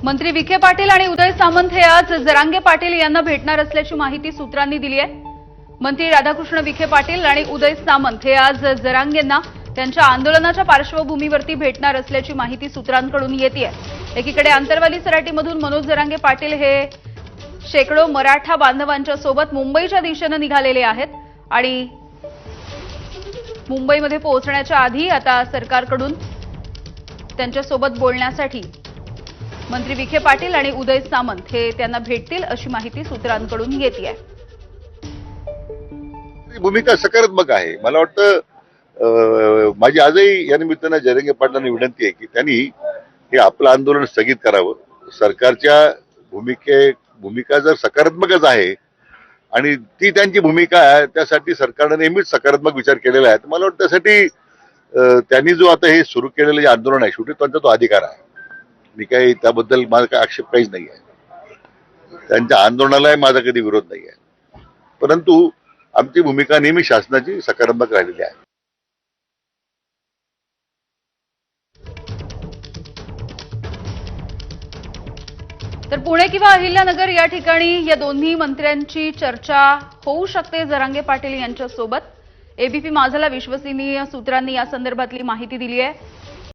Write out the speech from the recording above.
मंत्री विखे पाटील आणि उदय सामंत हे आज जरांगे पाटील यांना भेटणार असल्याची माहिती सूत्रांनी दिली आहे। मंत्री राधाकृष्ण विखे पाटील आणि उदय सामंत हे आज जरांगेंना त्यांच्या आंदोलनाच्या पार्श्वभूमीवरती भेटणार असल्याची माहिती सूत्रांकडून येते। एकीकडे आंतरवाली सराटीमधून मनोज जरांगे पाटील हे शेकडो मराठा बांधवांच्या सोबत मुंबईच्या दिशेने निघालेले आहेत आणि मुंबईमध्ये पोहोचण्याच्या आधी आता सरकारकडून त्यांच्यासोबत बोलण्यासाठी मंत्री विखे पाटील आणि उदय सामंत हे त्यांना भेटतील अशी माहिती सूत्रांकडून येते आहे। भूमिका सकारात्मक आहे। मला वाटतं माझी आजही या निमित्तानं जरांगे पाटलांना विनंती आहे की त्यांनी हे आपलं आंदोलन स्थगित करावं। सरकारच्या भूमिका जर सकारात्मकच आहे आणि ती त्यांची भूमिका आहे, त्यासाठी सरकारने नेहमीच सकारात्मक विचार केलेला आहे। मला वाटतं त्यासाठी त्यांनी जो आता हे सुरू केलेलं जे आंदोलन आहे, शेवटी त्यांचा तो अधिकार आहे। मी काही त्याबद्दल माझा काही आक्षेप काहीच नाही आहे। त्यांच्या आंदोलनालाही माझा कधी विरोध नाही आहे, परंतु आमची भूमिका नेहमी शासनाची सकारात्मक राहिलेली आहे। तर पुणे किंवा अहिल्यानगर या ठिकाणी या दोन्ही मंत्र्यांची चर्चा होऊ शकते जरांगे पाटील यांच्यासोबत। एबीपी माझाला विश्वसनीय सूत्रांनी या संदर्भातली माहिती दिली आहे।